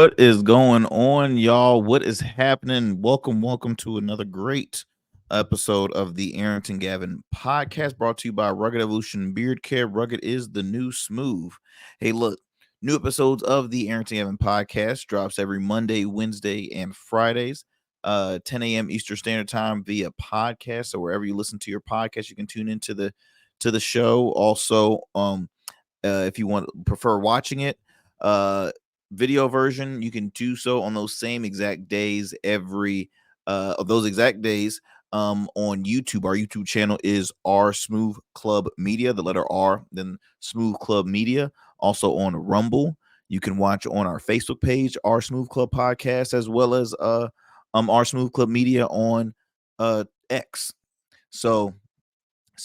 What is going on, y'all? What is happening? Welcome to another great episode of the Arrington Gavin podcast brought to you by Rugged Evolution Beard Care. Rugged is the new smooth. Hey, look, new episodes of the Arrington Gavin podcast drops every Monday, Wednesday, and Fridays, 10 a.m. Eastern Standard Time via podcast. So wherever you listen to your podcast, you can tune into the show. Also, if you prefer watching it, uh video version, you can do so on those same exact days every of those exact days on YouTube. Our YouTube channel is R Smooth Club Media, the letter R, then Smooth Club Media. Also on Rumble, you can watch on our Facebook page, R Smooth Club Podcast, as well as R Smooth Club Media on X. So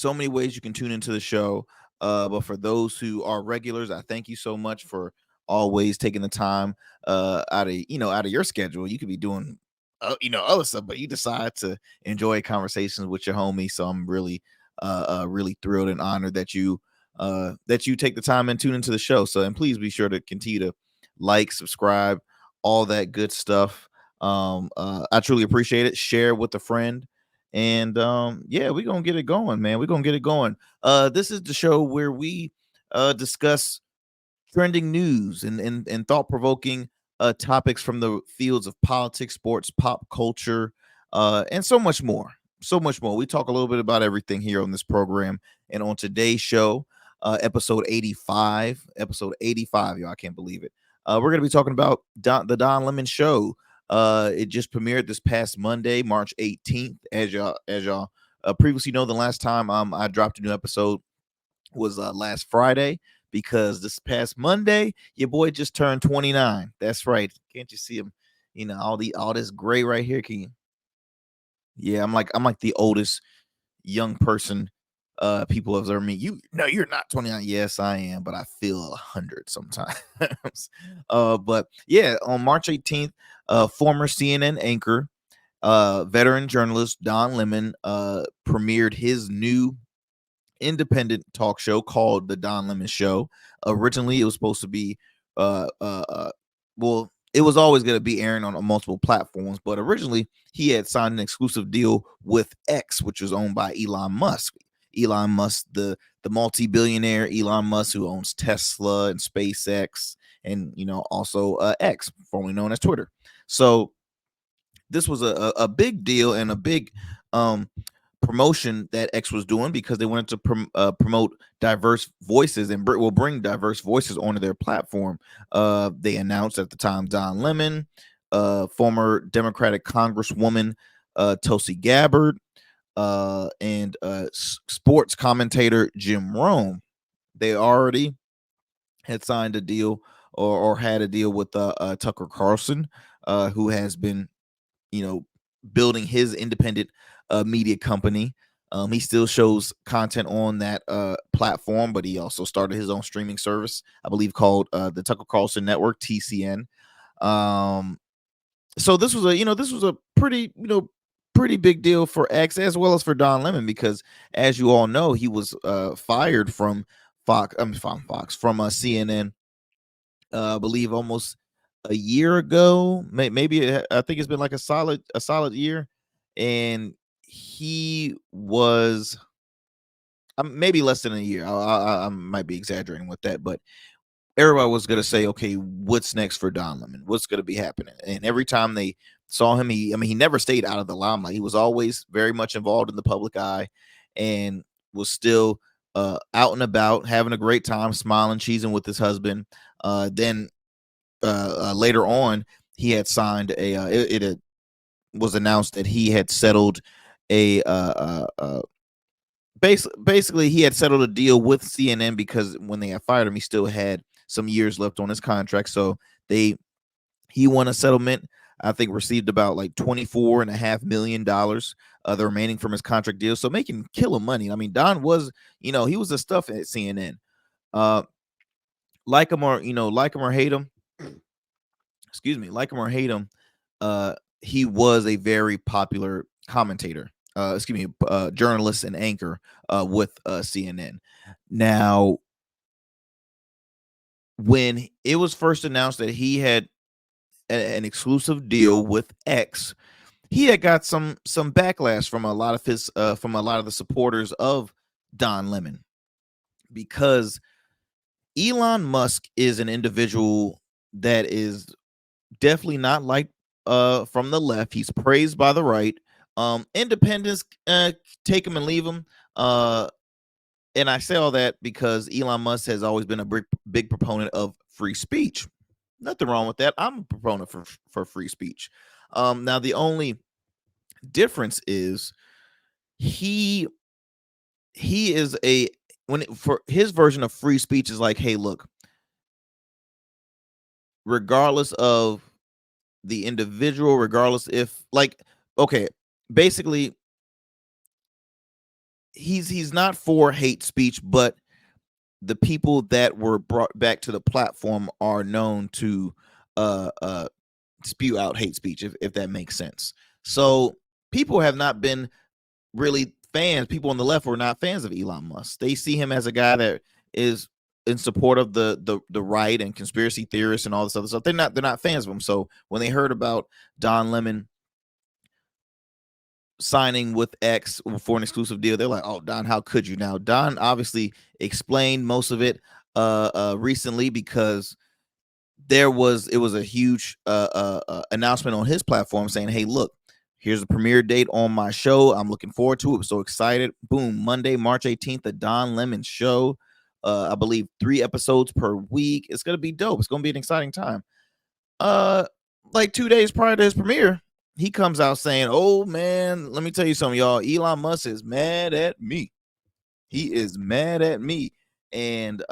many ways you can tune into the show. But for those who are regulars, I thank you so much for always taking the time out of your schedule. You could be doing other stuff, but you decide to enjoy conversations with your homie. So I'm really thrilled and honored that you take the time and tune into the show. So, and please be sure to continue to like, subscribe, all that good stuff. I truly appreciate it. Share with a friend. And yeah, we're gonna get it going, man. We're gonna get it going. This is the show where we discuss trending news and thought-provoking topics from the fields of politics, sports, pop culture, and so much more. So much more. We talk a little bit about everything here on this program. And on today's show, episode 85, y'all, I can't believe it. We're gonna be talking about the Don Lemon Show. It just premiered this past Monday, March 18th. As y'all previously know, the last time I dropped a new episode was last Friday, because this past Monday your boy just turned 29. That's right. Can't you see him? All this gray right here. Can you? Yeah, I'm like the oldest young person people observe me. You're not 29. Yes, I am, but I feel 100 sometimes. But yeah, on March 18th, former CNN anchor, veteran journalist Don Lemon premiered his new independent talk show called The Don Lemon Show. Originally, it was supposed to be, uh, uh, uh well, it was always going to be airing on multiple platforms, but originally he had signed an exclusive deal with X, which was owned by Elon Musk. Elon Musk, the multi-billionaire Elon Musk, who owns Tesla and SpaceX, and also X, formerly known as Twitter. So this was a big deal and a big um promotion that X was doing, because they wanted to promote diverse voices and will bring diverse voices onto their platform. They announced at the time Don Lemon, former Democratic Congresswoman Tulsi Gabbard, and sports commentator Jim Rome. They already had signed a deal, or had a deal with Tucker Carlson, who has been you know, building his independent media company. He still shows content on that platform, but he also started his own streaming service, I believe, called the Tucker Carlson Network (TCN). Um, so this was a pretty big deal for X, as well as for Don Lemon, because as you all know, he was fired from from CNN, I believe almost a year ago. Maybe I think it's been like a solid year, and he was maybe less than a year. I might be exaggerating with that, but everybody was gonna say, okay, what's next for Don Lemon? What's gonna be happening? And every time they saw him, he never stayed out of the limelight. He was always very much involved in the public eye, and was still out and about, having a great time, smiling, cheesing with his husband. Then later on, he had signed it was announced that he had settled a basically he had settled a deal with CNN, because when they had fired him, he still had some years left on his contract. So they he won a settlement. I think received about like $24.5 million, the remaining from his contract deal. So making killer money. I mean, Don was, he was the stuff at CNN. Uh, like him or hate him, excuse me, like him or hate him, he was a very popular commentator, journalist and anchor with CNN. Now, when it was first announced that he had an exclusive deal with X, he had got some backlash from a lot of his from a lot of the supporters of Don Lemon, because Elon Musk is an individual that is definitely not like from the left. He's praised by the right. Independents take him and leave him. And I say all that because Elon Musk has always been a big proponent of free speech. Nothing wrong with that. I'm a proponent for free speech. Now the only difference is he is a for his version of free speech is like, hey, look, regardless of the individual, regardless if like, okay, basically he's not for hate speech, but the people that were brought back to the platform are known to uh uh spew out hate speech, if that makes sense. So people have not been really fans. People on the left were not fans of Elon Musk. They see him as a guy that is in support of the right and conspiracy theorists and all this other stuff. They're not fans of him. So when they heard about Don Lemon signing with X for an exclusive deal, they're like, "Oh, Don, how could you?" Now, Don obviously explained most of it recently, because it was a huge announcement on his platform saying, "Hey, look, here's the premiere date on my show. I'm looking forward to it. I'm so excited." Boom, Monday, March 18th, the Don Lemon Show. I believe 3 episodes per week. It's gonna be dope. It's gonna be an exciting time. Uh, like 2 days prior to his premiere, he comes out saying, "Oh man, let me tell you something, y'all. Elon Musk is mad at me. He is mad at me." And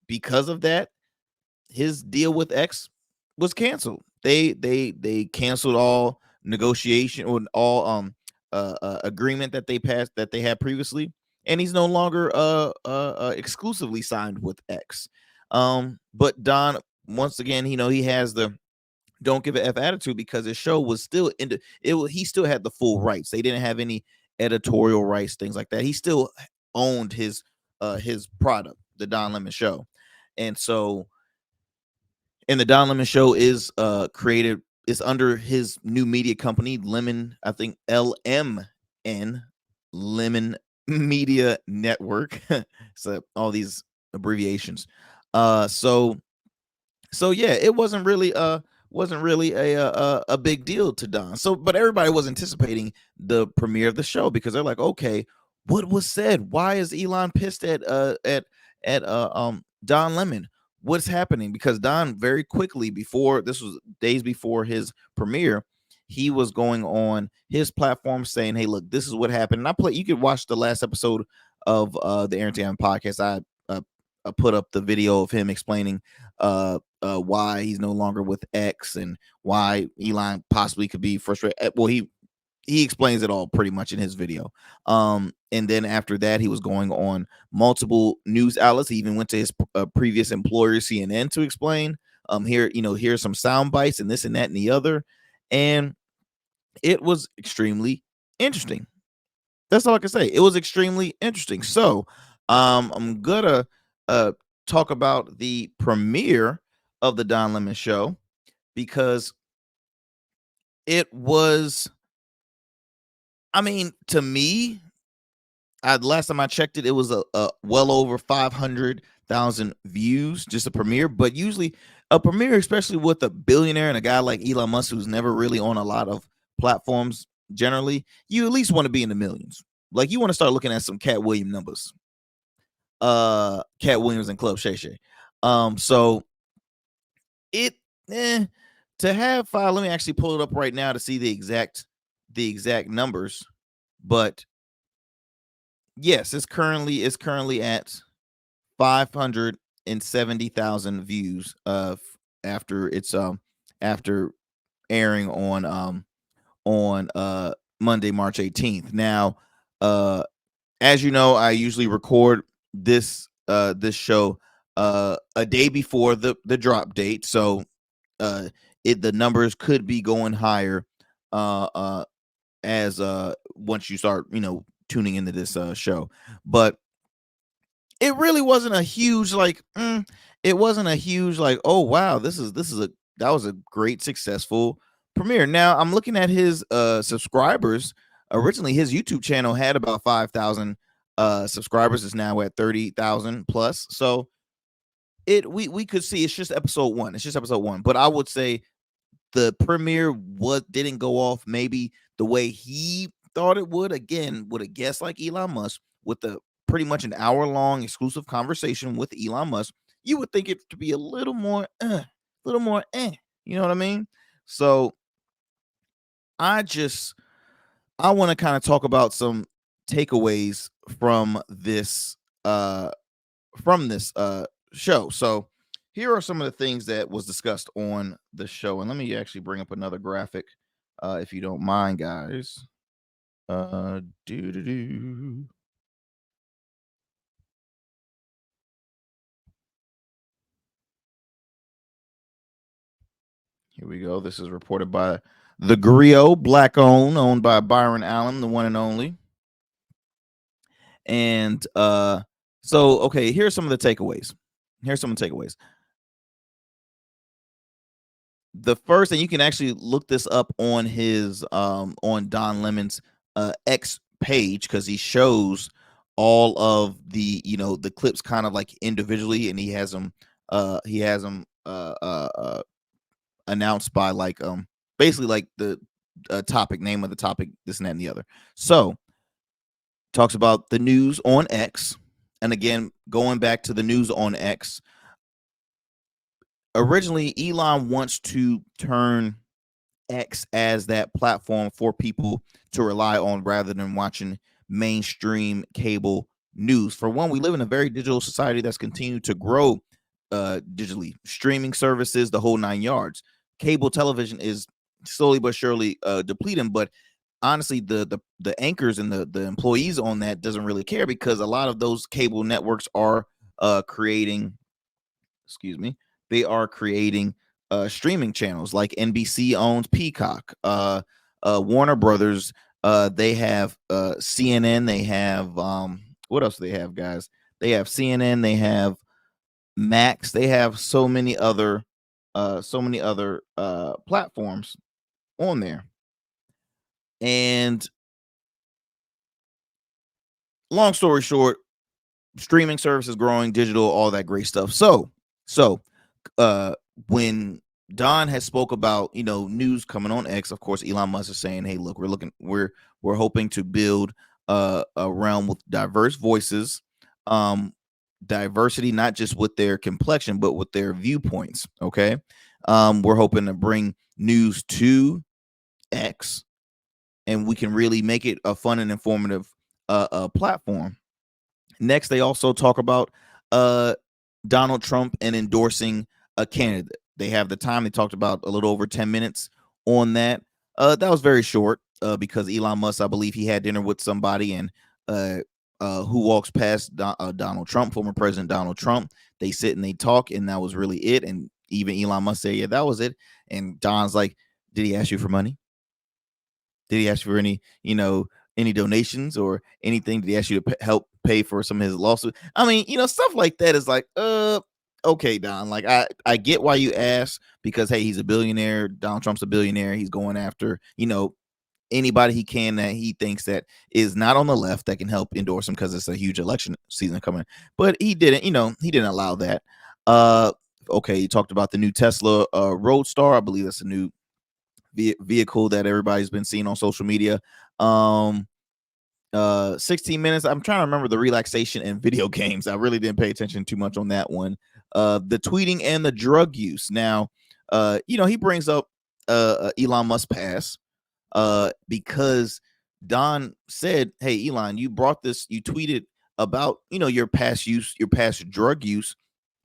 because of that, his deal with X was canceled. They canceled all negotiation or all agreement that they passed that they had previously, and he's no longer exclusively signed with X. But Don, once again, he has the don't give a F attitude, because his show was still he still had the full rights. They didn't have any editorial rights, things like that. He still owned his product, the Don Lemon Show. And so, and the Don Lemon Show is created, is under his new media company, Lemon, I think LMN, Lemon Media Network. So all these abbreviations. So yeah, it wasn't really a big deal to Don. So, but everybody was anticipating the premiere of the show, because they're like, okay, what was said? Why is Elon pissed at Don Lemon? What's happening? Because Don, very quickly, before this was days before his premiere, he was going on his platform saying, "Hey, look, this is what happened." And you could watch the last episode of the Arrington Gavin podcast. I put up the video of him explaining why he's no longer with X, and why Elon possibly could be frustrated. Well, he explains it all pretty much in his video. And then after that, he was going on multiple news outlets. He even went to his previous employer, CNN, to explain. Here's some sound bites and this and that and the other, and it was extremely interesting. That's all I can say. It was extremely interesting. So, I'm gonna uh talk about the premiere of the Don Lemon Show, because it was, I mean, to me, last time I checked it, it was a well over 500,000 views, just a premiere. But usually, a premiere, especially with a billionaire and a guy like Elon Musk, who's never really on a lot of platforms, generally, you at least want to be in the millions. Like, you want to start looking at some Cat Williams numbers, Cat Williams and Club Shay Shay. So it, to have five. Let me actually pull it up right now to see the exact numbers. But yes, it's currently at 570,000 views after airing on Monday, March 18th. Now, as you know, I usually record this show a day before the drop date. So the numbers could be going higher as once you start tuning into this show. But it really wasn't a huge like, it wasn't a huge like, oh wow, this is a that was a great successful premiere. Now I'm looking at his subscribers. Originally, his YouTube channel had about 5,000 subscribers. Is now at 30,000 plus. So we could see it's just episode one. It's just episode one. But I would say the premiere didn't go off maybe the way he thought it would. Again, with a guest like Elon Musk, with a pretty much an hour-long exclusive conversation with Elon Musk, you would think it to be a little more you know what I mean? So I just I want to kind of talk about some takeaways uh from this show. So here are some of the things that was discussed on the show, and let me actually bring up another graphic, if you don't mind, guys. Do do do. Here we go. This is reported by the Griot, black owned by Byron Allen, the one and only. And so okay, here's some of the takeaways. Here's some of the takeaways. The first, and you can actually look this up on his on Don Lemon's X page, because he shows all of the, the clips kind of like individually, and he has them announced by like basically like the topic, name of the topic, this and that and the other. So talks about the news on X. And again, going back to the news on X, originally Elon wants to turn X as that platform for people to rely on rather than watching mainstream cable news. For one, we live in a very digital society that's continued to grow digitally. Streaming services, the whole nine yards. Cable television is slowly but surely depleting, but honestly, the anchors and the employees on that doesn't really care, because a lot of those cable networks are creating, excuse me, they are creating streaming channels. Like NBC owns Peacock, Warner Brothers, they have CNN, they have what else do they have, guys? They have CNN, they have Max, they have so many other platforms on there. And long story short, streaming services growing, digital, all that great stuff. So uh when Don has spoke about, news coming on X, of course Elon Musk is saying, hey, look, we're hoping to build a realm with diverse voices, um diversity, not just with their complexion but with their viewpoints. Okay. We're hoping to bring news to X, and we can really make it a fun and informative platform. Next, they also talk about uh, Donald Trump and endorsing a candidate. They have the time. They talked about a little over 10 minutes on that. That was very short because Elon Musk, I believe he had dinner with somebody, and who walks past Donald Trump, former President Donald Trump. They sit and they talk, and that was really it. And even Elon Musk said, yeah, that was it. And Don's like, did he ask you for money? Did he ask you for any donations or anything? Did he ask you to help pay for some of his lawsuit? I mean, stuff like that is like, okay, Don. Like, I get why you ask, because hey, he's a billionaire. Donald Trump's a billionaire. He's going after, anybody he can that he thinks that is not on the left that can help endorse him, because it's a huge election season coming. But he didn't, he didn't allow that. Okay, he talked about the new Tesla Roadstar. I believe that's a new vehicle that everybody's been seeing on social media. 16 minutes. I'm trying to remember the relaxation and video games. I really didn't pay attention too much on that one. The tweeting and the drug use. Now, he brings up Elon Musk pass because Don said, hey, Elon, you tweeted about, your past use, your past drug use,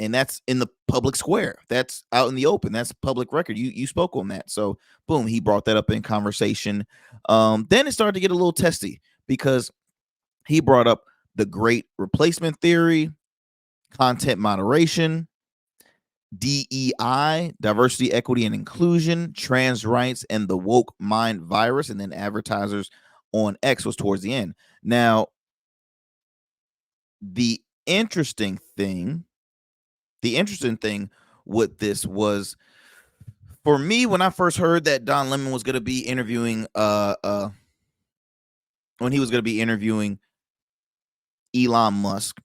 and that's in the public square. That's out in the open. That's public record. You spoke on that. So boom, he brought that up in conversation. Then it started to get a little testy, because he brought up the great replacement theory, content moderation, DEI, diversity, equity, and inclusion, trans rights, and the woke mind virus, and then advertisers on X was towards the end. Now, the interesting thing with this was For me, when I first heard that Don Lemon was going to be interviewing, when he was going to be interviewing Elon Musk,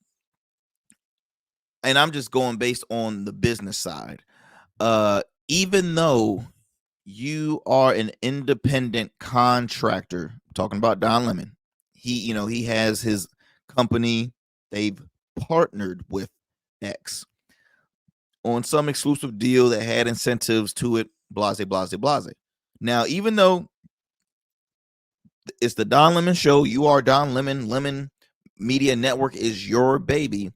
and I'm just going based on the business side. Even though you are an independent contractor, talking about Don Lemon, he has his company. They've partnered with X on some exclusive deal that had incentives to it, blase, blase, blase. Now, even though it's the Don Lemon show, you are Don Lemon, Lemon Media Network is your baby.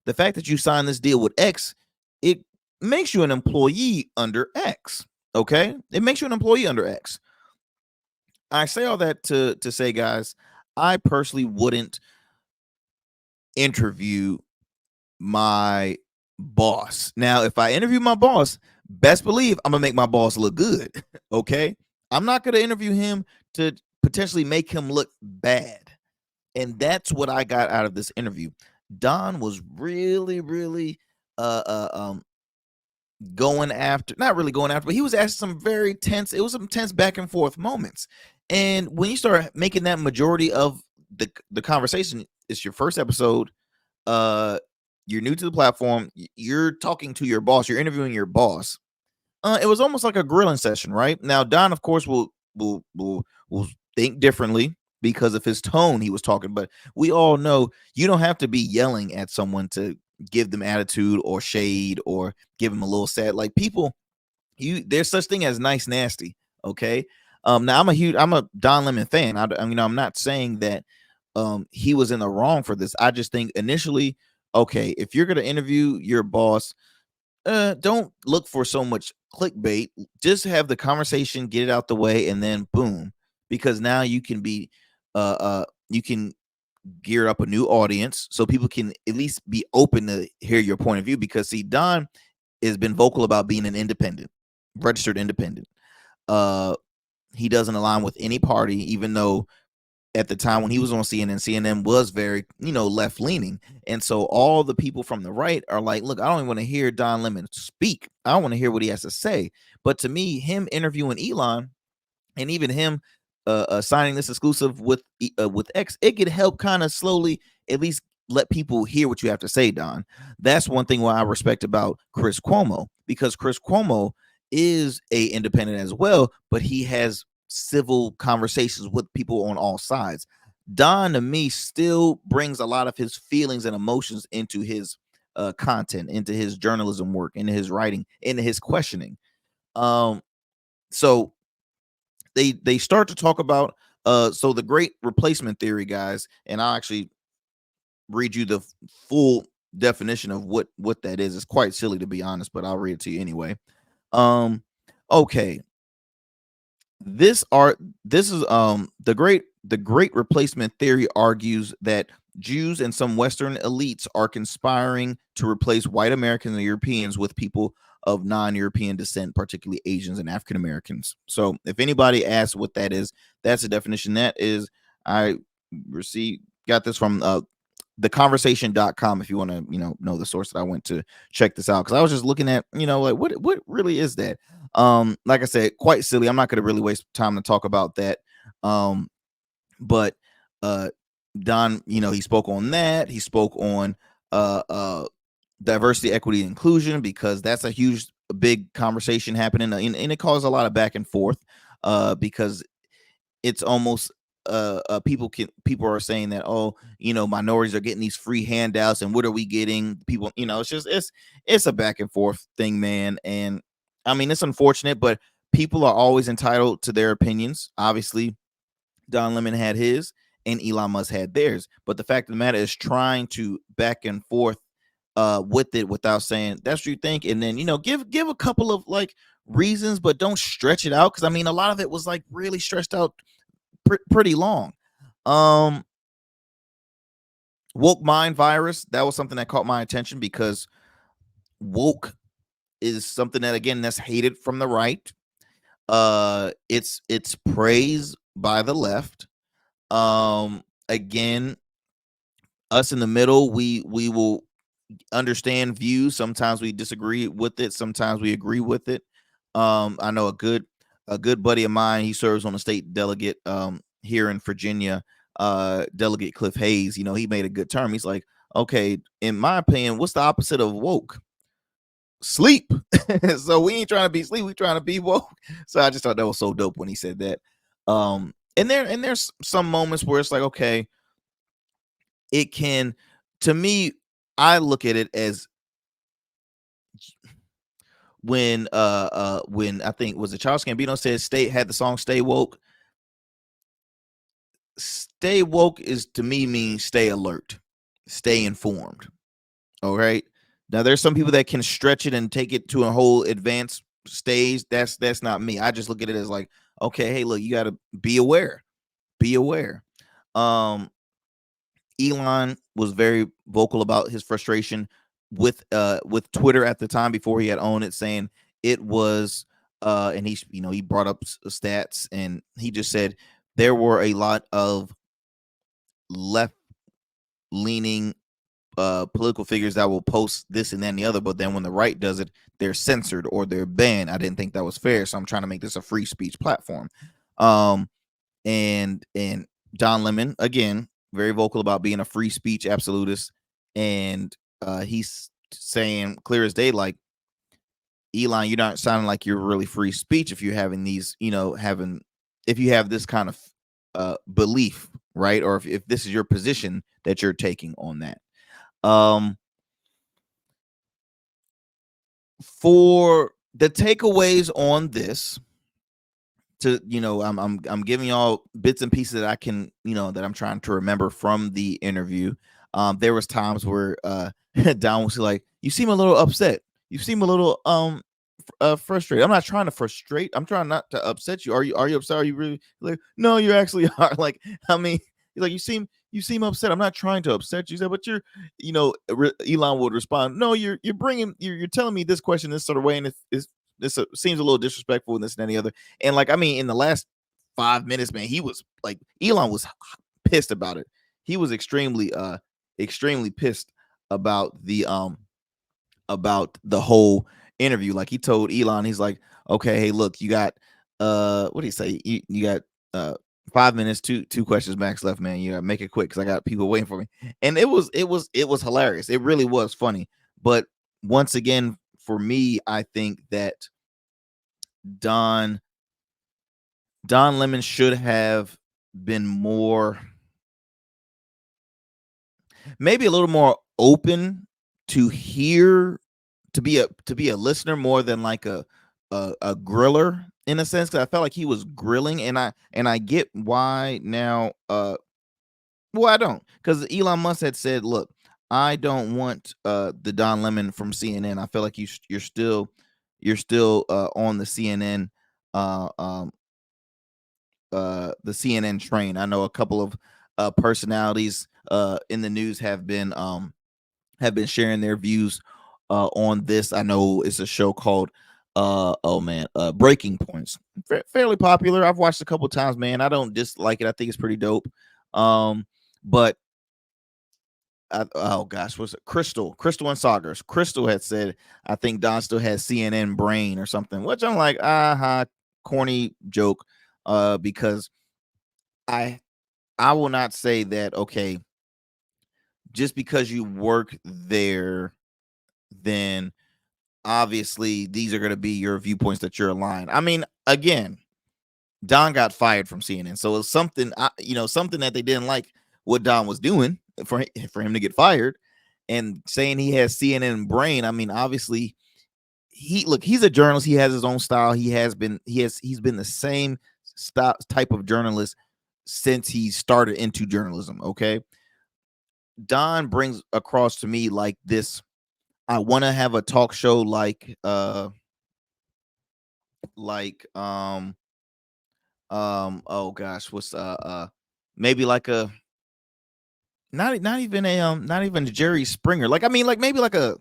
The fact that you signed this deal with X, it makes you an employee under X. Okay? It makes you an employee under X. I say all that to say, guys, I personally wouldn't interview my boss. Now, if I interview my boss, best believe I'm gonna make my boss look good. Okay, I'm not gonna interview him to potentially make him look bad, and that's what I got out of this interview. Don was really, really, going after, not really going after, but he was asking some very tense. It was some tense back and forth moments, and when you start making that majority of the conversation, it's your first episode. uh you're new to the platform, you're talking to your boss, you're interviewing your boss. It was almost like a grilling session. Right now, Don, of course, will think differently because of his tone he was talking, but we all know you don't have to be yelling at someone to give them attitude or shade or give them a little sad. Like, people, there's such thing as nice nasty. Okay. Now I'm a Don Lemon fan. I'm not saying that he was in the wrong for this. I just think initially, okay, if you're gonna interview your boss, don't look for so much clickbait. Just have the conversation, get it out the way, and then boom. Because now you can gear up a new audience so people can at least be open to hear your point of view. Because see, Don has been vocal about being an independent, registered independent. Uh, he doesn't align with any party, even though at the time when he was on CNN was very, left leaning. And so all the people from the right are like, look, I don't even want to hear Don Lemon speak. I don't want to hear what he has to say. But to me, him interviewing Elon, and even him signing this exclusive with X, it could help kind of slowly at least let people hear what you have to say, Don. That's one thing what I respect about Chris Cuomo, because Chris Cuomo is a independent as well, but he has civil conversations with people on all sides. Don, to me, still brings a lot of his feelings and emotions into his content, into his journalism work, into his writing, into his questioning. Um, so they start to talk about so the great replacement theory, guys, and I'll actually read you the full definition of what that is. It's quite silly, to be honest, but I'll read it to you anyway. um okay, this is the great replacement theory argues that Jews and some Western elites are conspiring to replace white Americans and Europeans with people of non-European descent, particularly Asians and African Americans. So if anybody asks what that is, that's the definition. That is, I received got this from theconversation.com, if you want to know the source that I went to check this out, because I was just looking at, like, what really is that. Like I said, quite silly. I'm not going to really waste time to talk about that. But uh Don, he spoke on that. He spoke on uh uh diversity, equity, and inclusion, because that's a huge, big conversation happening, and it caused a lot of back and forth, because it's almost people are saying that, oh, minorities are getting these free handouts, and what are we getting? People, it's just it's a back and forth thing, man. And I mean, it's unfortunate, but people are always entitled to their opinions. Obviously, Don Lemon had his, and Elon Musk had theirs. But the fact of the matter is, trying to back and forth with it without saying that's what you think, and then give a couple of like reasons, but don't stretch it out, because I mean, a lot of it was like really stretched out pretty long. Um, Woke mind virus, that was something that caught my attention, because woke is something that, again, that's hated from the right. It's praised by the left. Again, us in the middle, we will understand views. Sometimes we disagree with it, sometimes we agree with it. I know a good buddy of mine. He serves on the state delegate here in Virginia. Delegate Cliff Hayes. You know, he made a good term. He's like, okay, in my opinion, what's the opposite of woke? Sleep. So we ain't trying to be sleep. We trying to be woke. So I just thought that was so dope when he said that. There's some moments where it's like, okay, it can. To me, I look at it as when I think was it Charles Gambino said stay had the song "Stay Woke." Stay woke is to me means stay alert, stay informed. All right. Now there's some people that can stretch it and take it to a whole advanced stage. That's not me. I just look at it as like, okay, hey, look, you got to be aware. Be aware. Um, Elon was very vocal about his frustration with Twitter at the time before he had owned it, saying it was and he brought up stats and he just said there were a lot of left leaning political figures that will post this and then the other, but then when the right does it, they're censored or they're banned. I didn't think that was fair, so I'm trying to make this a free speech platform. Um, and Don Lemon again, very vocal about being a free speech absolutist, and he's saying clear as day, like Elon, you're not sounding like you're really free speech if you're having these, if you have this kind of belief, right? Or if this is your position that you're taking on that. Um, for the takeaways on this, I'm giving y'all bits and pieces that I can, that I'm trying to remember from the interview. There was times where Don was like, "You seem a little upset. You seem a little frustrated." I'm not trying to frustrate. I'm trying not to upset you. Are you upset? Are you really like? No, you actually are. Like, I mean, like you seem upset. I'm not trying to upset you. He said, but Elon would respond, "No, you're telling me this question this sort of way, and it's this seems a little disrespectful and this and any other." And like, I mean, in the last 5 minutes, man, he was like, Elon was pissed about it. He was extremely pissed about the whole interview. Like he told Elon, he's like, okay, hey, look, you got what do you say? You got 5 minutes, two questions max left, man. You gotta make it quick because I got people waiting for me. And it was hilarious. It really was funny. But once again, for me, I think that Don Don Lemon should have been more, maybe a little more open to hear, to be a listener more than like a griller in a sense. Because I felt like he was grilling, and I get why now. Well, I don't, because Elon Musk had said, "Look, I don't want the Don Lemon from CNN. I feel like you're still on the CNN uh um the CNN train." I know a couple of personalities in the news have been sharing their views on this. I know it's a show called oh man, Breaking Points. Fairly popular. I've watched a couple times, man. I don't dislike it. I think it's pretty dope. But oh gosh, what's it? Crystal and Saunders. Crystal had said, I think Don still has CNN brain or something, which I'm like, corny joke. Because I I will not say that, okay, just because you work there, then obviously these are going to be your viewpoints that you're aligned. I mean, again, Don got fired from CNN, so it's something, something that they didn't like what Don was doing for him to get fired, and saying he has CNN brain. I mean, obviously, he's a journalist. He has his own style. He's been the same type of journalist since he started into journalism. Okay, Don brings across to me like this. I want to have a talk show like oh gosh, what's maybe like a not even Jerry Springer. Like, I mean, like maybe like a,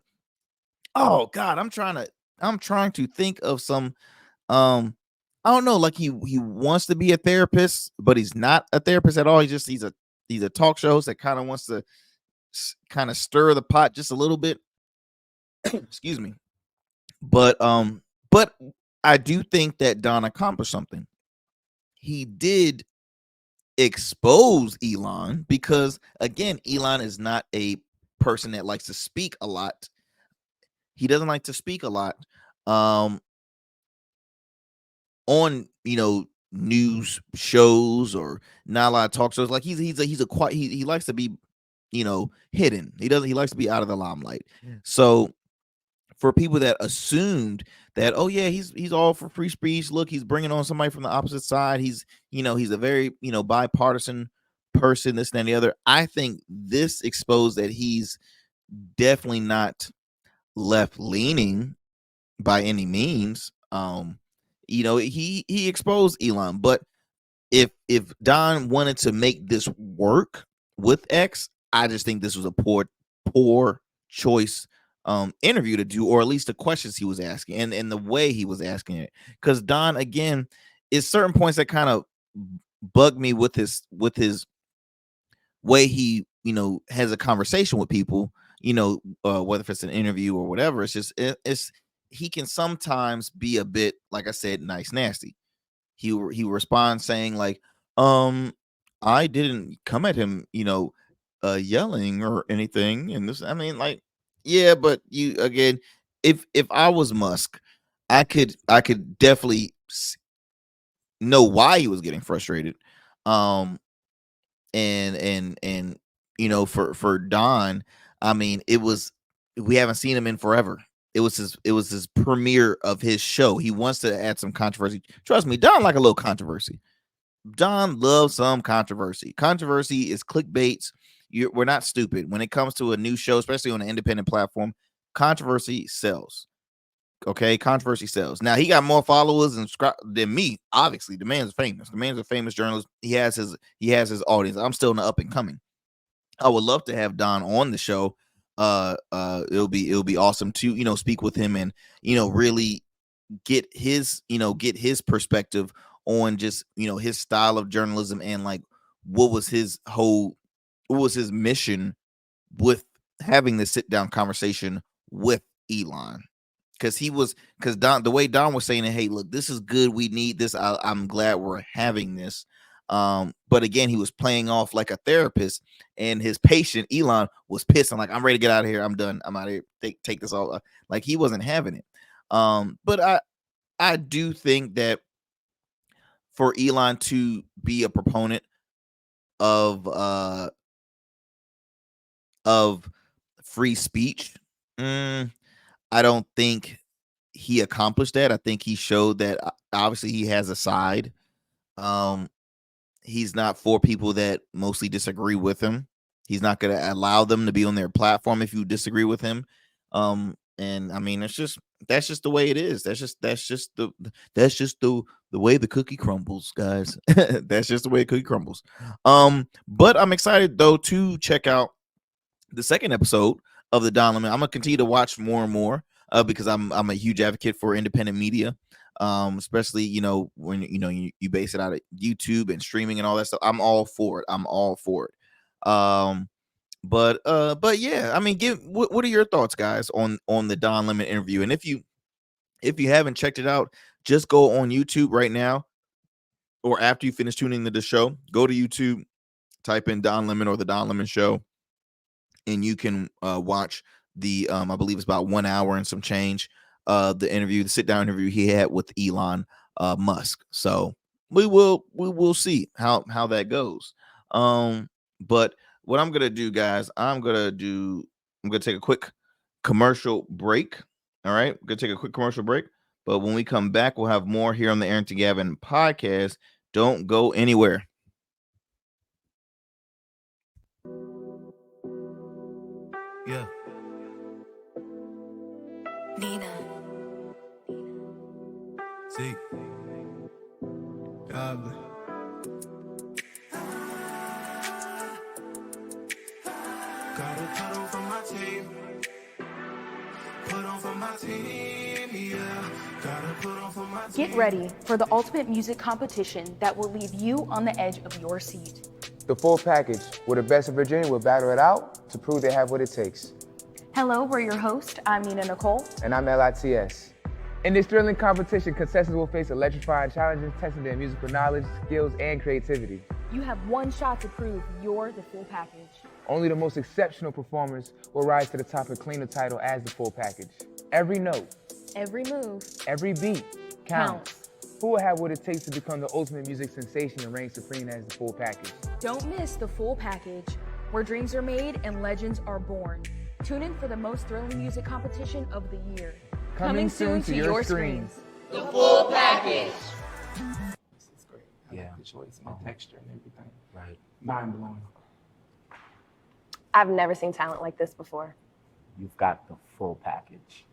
oh god, I'm trying to think of some, um I don't know, like he wants to be a therapist, but he's not a therapist at all. He's a talk show host that kind of wants to kind of stir the pot just a little bit. Excuse me. But I do think that Don accomplished something. He did expose Elon because, again, Elon is not a person that likes to speak a lot. He doesn't like to speak a lot on news shows or not a lot of talk shows. Like he's a quiet. He likes to be hidden. He likes to be out of the limelight. So for people that assumed that, oh yeah, he's all for free speech. Look, he's bringing on somebody from the opposite side. He's a very bipartisan person. This and the other. I think this exposed that he's definitely not left leaning by any means. He exposed Elon, but if Don wanted to make this work with X, I just think this was a poor choice interview to do, or at least the questions he was asking and the way he was asking it. Because Don, again, is certain points that kind of bug me with his way he has a conversation with people, whether if it's an interview or whatever. It's just it's he can sometimes be a bit, like I said, nice nasty. He responds saying like, I didn't come at him, yelling or anything. And this, I mean, like, yeah, but you, again, if I was Musk, I could definitely know why he was getting frustrated. And for Don, I mean, we haven't seen him in forever. It was his premiere of his show. He wants to add some controversy. Trust me, Don like a little controversy. Don loves some controversy. Controversy is clickbait. We're not stupid when it comes to a new show, especially on an independent platform. Controversy sells. Okay, controversy sells. Now he got more followers than me. Obviously, the man's famous. The man's a famous journalist. He has his audience. I'm still in the up and coming. I would love to have Don on the show. It'll be awesome to speak with him and really get his perspective on just his style of journalism and like what was his mission with having this sit down conversation with Elon. Because Don, the way Don was saying it, hey, look, this is good. We need this. I'm glad we're having this. But again, he was playing off like a therapist, and his patient Elon was pissing, like, I'm ready to get out of here. I'm done. I'm out of here. Take this all. Like he wasn't having it. But I do think that for Elon to be a proponent of free speech, I don't think he accomplished that. I think he showed that obviously he has a side. He's not for people that mostly disagree with him. He's not going to allow them to be on their platform if you disagree with him. And I mean, that's just the way it is. That's just the way the cookie crumbles, guys. That's just the way the cookie crumbles. But I'm excited though to check out the second episode of the Don Lemon. I'm gonna continue to watch more and more because I'm a huge advocate for independent media. Especially when you base it out of YouTube and streaming and all that stuff. I'm all for it. But yeah, I mean, what are your thoughts, guys, on the Don Lemon interview? And if you haven't checked it out, just go on YouTube right now, or after you finish tuning into the show, go to YouTube, type in Don Lemon or the Don Lemon Show, and you can watch the I believe it's about 1 hour and some change, the sit down interview he had with Elon Musk. So we will see how that goes. But what I'm gonna do, guys, I'm gonna take a quick commercial break. All right, we're gonna take a quick commercial break. But when we come back, we'll have more here on the Arrington Gavin podcast. Don't go anywhere. Yeah. Nina. See. God. Gotta put on for my team. Put on for my team, yeah. Gotta put on for my team. Get ready for the ultimate music competition that will leave you on the edge of your seat. The full package, where the best of Virginia will battle it out to prove they have what it takes. Hello, we're your host. I'm Nina Nicole. And I'm LITS. In this thrilling competition, contestants will face electrifying challenges, testing their musical knowledge, skills, and creativity. You have one shot to prove you're the full package. Only the most exceptional performers will rise to the top and claim the title as the full package. Every note, Every move every beat counts. Who will have what it takes to become the ultimate music sensation and reign supreme as the full package? Don't miss the full package, where dreams are made and legends are born. Tune in for the most thrilling music competition of the year. Coming soon to your screens. This is great. I Yeah. like the choice and the texture and everything. Right. Mind blowing. I've never seen talent like this before. You've got the full package.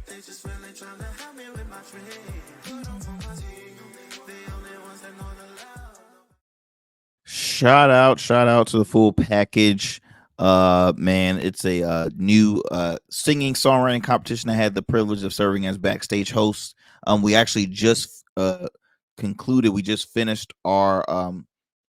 They just really trying to help me with my dream. Put on for my team. The only ones that know the love. Shout out to the full package. Man, it's a new singing songwriting competition. I had the privilege of serving as backstage host. We actually just concluded. We just finished our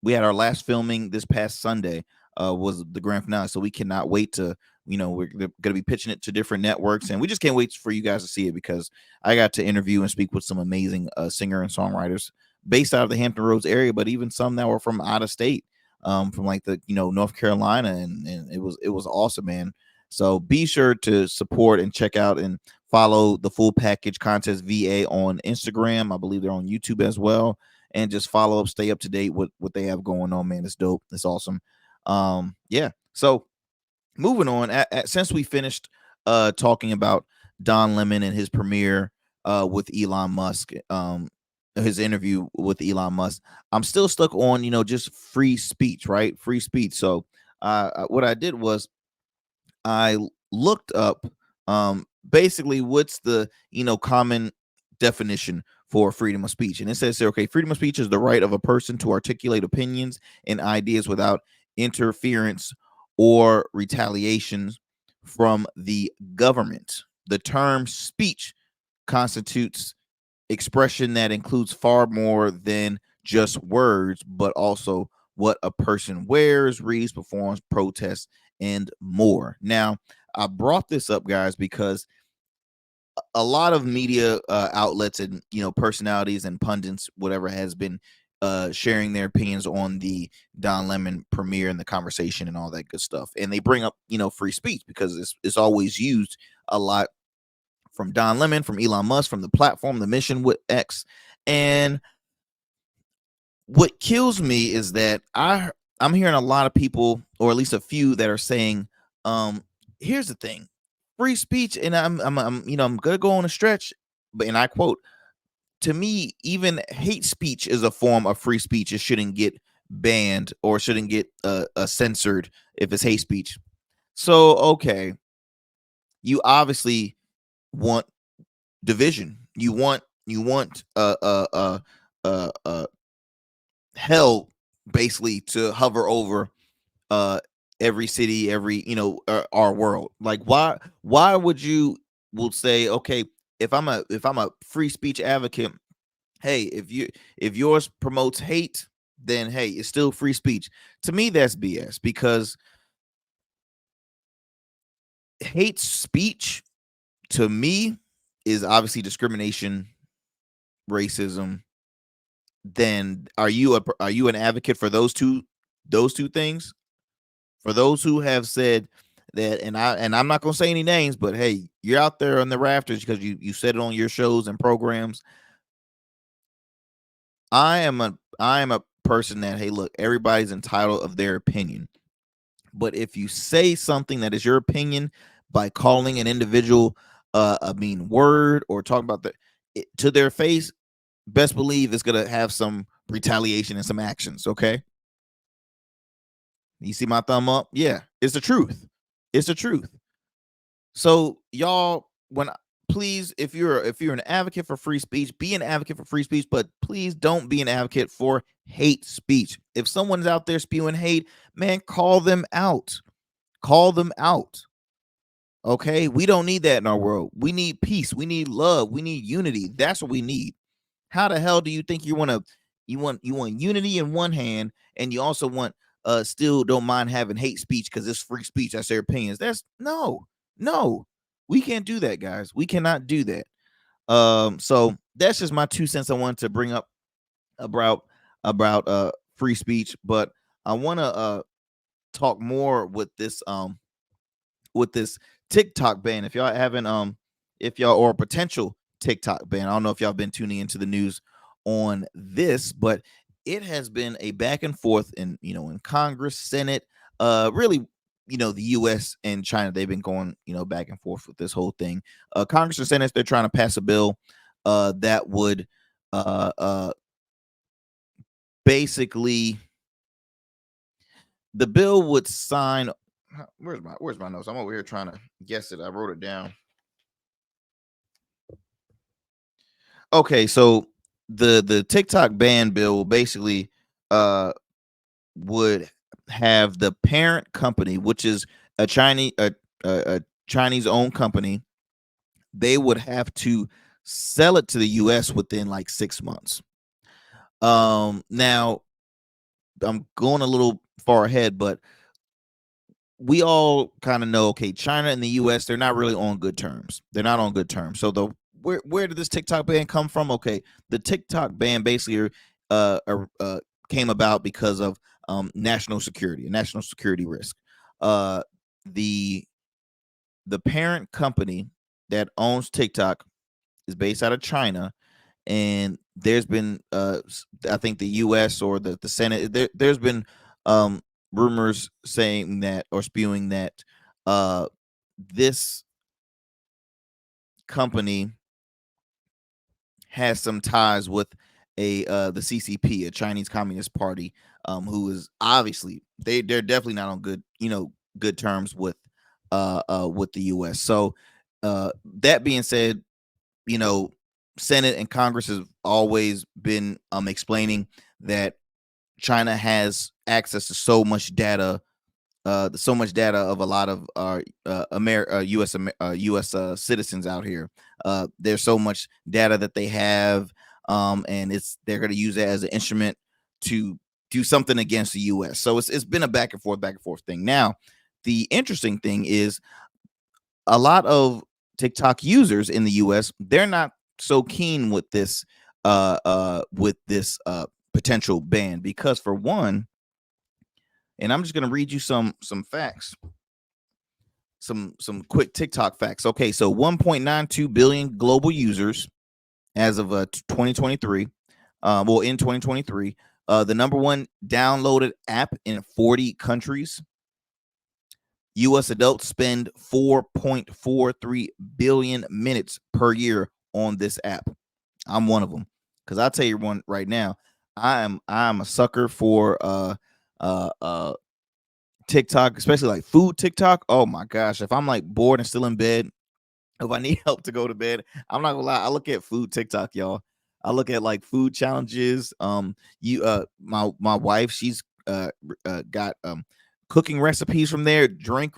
we had our last filming this past Sunday. Was the grand finale, so we cannot wait to, we're going to be pitching it to different networks, and we just can't wait for you guys to see it, because I got to interview and speak with some amazing singer and songwriters based out of the Hampton Roads area, but even some that were from out of state, from like the North Carolina, and it was awesome, man. So be sure to support and check out and follow the Full Package Contest VA on Instagram. I believe they're on YouTube as well, and just follow up, stay up to date with what they have going on, man. It's dope. It's awesome. Yeah. So moving on, since we finished talking about Don Lemon and his premiere with Elon Musk, his interview with Elon Musk, I'm still stuck on just free speech, right? Free speech. So what I did was I looked up basically what's the common definition for freedom of speech, and it says, okay, freedom of speech is the right of a person to articulate opinions and ideas without interference or retaliations from the government. The term speech constitutes expression that includes far more than just words, but also what a person wears, reads, performs, protests, and more. Now, I brought this up, guys, because a lot of media outlets and personalities and pundits, whatever, has been sharing their opinions on the Don Lemon premiere and the conversation and all that good stuff. And they bring up, free speech, because it's always used a lot from Don Lemon, from Elon Musk, from the platform, the mission with X. And what kills me is that I'm hearing a lot of people, or at least a few, that are saying, here's the thing, free speech, and I'm gonna go on a stretch, but, and I quote, to me, even hate speech is a form of free speech. It shouldn't get banned or shouldn't get censored if it's hate speech. So, okay, you obviously want division. You want hell basically to hover over every city, every our world. Like, why would you will say, okay, if I'm a free speech advocate, hey, if yours promotes hate, then hey, it's still free speech. To me, that's BS, because hate speech to me is obviously discrimination, racism. Then are you an advocate for those two things? For those who have said that, and I'm not going to say any names, but hey, you're out there on the rafters because you said it on your shows and programs. I am a person that, hey, look, everybody's entitled of their opinion. But if you say something that is your opinion by calling an individual a mean word or talking about to their face, best believe it's going to have some retaliation and some actions. Okay. You see my thumb up? Yeah, it's the truth. It's the truth. So y'all, please, if you're an advocate for free speech, be an advocate for free speech, but please don't be an advocate for hate speech. If someone's out there spewing hate, man, call them out. Call them out. Okay, we don't need that in our world. We need peace. We need love. We need unity. That's what we need. How the hell do you think you want unity in one hand, and you also want still don't mind having hate speech because it's free speech? That's their opinions. That's no. We can't do that, guys. We cannot do that. So that's just my 2 cents I wanted to bring up about free speech. But I want to talk more with this TikTok ban. If y'all haven't if y'all or a potential TikTok ban. I don't know if y'all been tuning into the news on this, but it has been a back and forth in in Congress, Senate, really the US and China. They've been going back and forth with this whole thing. Congress and Senate, they're trying to pass a bill that would basically, the bill would sign. Where's my notes? I'm over here trying to guess it. I wrote it down. Okay, so the TikTok ban bill basically would have the parent company, which is a Chinese owned company. They would have to sell it to the US within like 6 months. Now I'm going a little far ahead, but we all kind of know, okay, China and the US, they're not really on good terms. They're not on good terms. So where did this TikTok ban come from? Okay, the TikTok ban basically came about because of national security, a national security risk. The parent company that owns TikTok is based out of China, and there's been I think the US or the Senate, there's been rumors saying that, or spewing that this company has some ties with the CCP, a Chinese Communist Party, who is obviously they're definitely not on good terms with the US. So that being said, Senate and Congress has always been explaining that China has access to so much data of a lot of U.S. Citizens out here. There's so much data that they have, and they're going to use it as an instrument to do something against the U.S. So it's been a back and forth thing. Now, the interesting thing is a lot of TikTok users in the U.S., they're not so keen with this potential ban, because for one, and I'm just going to read you some facts, some quick TikTok facts. Okay, so 1.92 billion global users as of 2023. In 2023, the number one downloaded app in 40 countries. U.S. adults spend 4.43 billion minutes per year on this app. I'm one of them, because I'll tell you one right now. I'm a sucker for TikTok, especially like food TikTok. Oh my gosh, if I'm like bored and still in bed, if I need help to go to bed, I'm not gonna lie, I look at food TikTok, y'all. I look at like food challenges. My wife, she's got cooking recipes from there, drink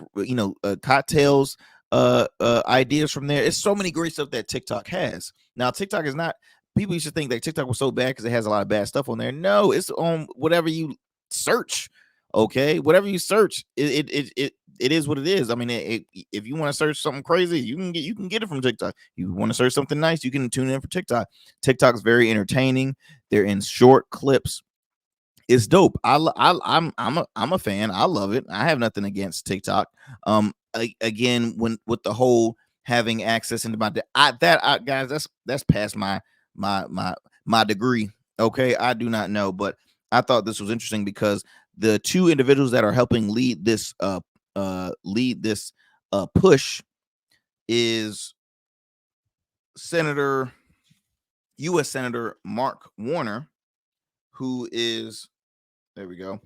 cocktails ideas from there. It's so many great stuff that TikTok has. Now, TikTok is not, people used to think that TikTok was so bad because it has a lot of bad stuff on there. No, it's on whatever you search. Okay, whatever you search, it is what it is. I mean, if you want to search something crazy, you can get it from TikTok. You want to search something nice, you can tune in for TikTok. TikTok's very entertaining. They're in short clips. It's dope. I'm a fan. I love it. I have nothing against TikTok. Again, when with the whole having access into guys, that's past my degree. Okay, I do not know, but I thought this was interesting because the two individuals that are helping lead this push is U.S. Senator Mark Warner, who is, there we go,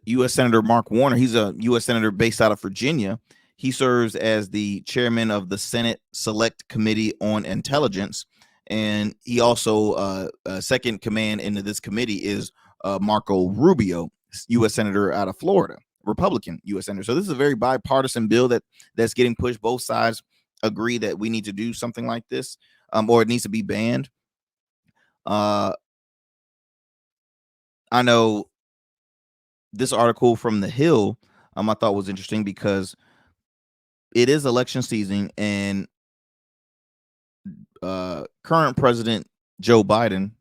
U.S. Senator Mark Warner. He's a U.S. Senator based out of Virginia. He serves as the chairman of the Senate Select Committee on Intelligence, and he also second command into this committee is Marco Rubio, U.S. Senator out of Florida, Republican U.S. Senator. So this is a very bipartisan bill that's getting pushed. Both sides agree that we need to do something like this, or it needs to be banned. I know this article from The Hill, I thought was interesting because it is election season, and current President Joe Biden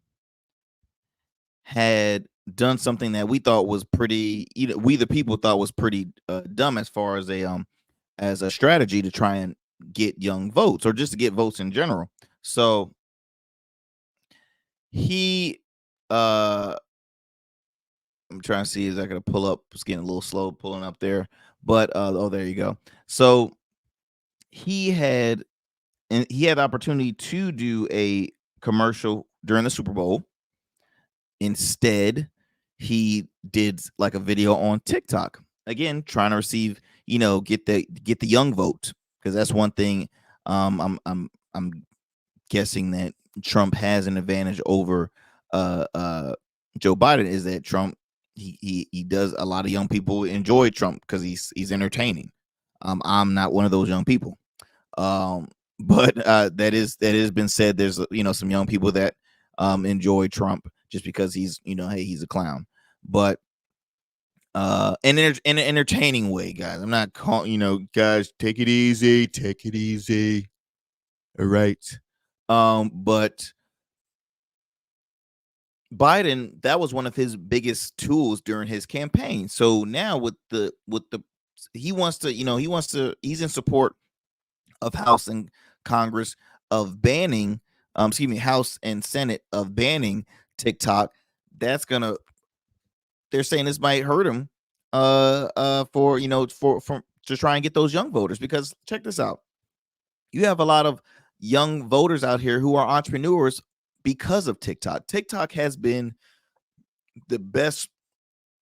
had done something that we thought was pretty, we the people thought was pretty dumb, as far as a strategy to try and get young votes, or just to get votes in general. So he I'm trying to see, is I gonna pull up, it's getting a little slow pulling up there, but oh, there you go. So he had he had the opportunity to do a commercial during the Super Bowl. Instead, he did like a video on TikTok, again trying to receive, get the young vote, because that's one thing. I'm guessing that Trump has an advantage over Joe Biden, is that Trump, he does, a lot of young people enjoy Trump because he's entertaining. I'm not one of those young people. But that has been said. There's some young people that enjoy Trump just because he's, hey, he's a clown. But in an entertaining way, guys. I'm not calling, guys, take it easy, all right. But Biden, that was one of his biggest tools during his campaign. So now with the he wants to, he's in support of House and Congress of banning, House and Senate of banning TikTok. That's gonna, they're saying this might hurt him for to try and get those young voters, because check this out. You have a lot of young voters out here who are entrepreneurs because of TikTok. TikTok has been the best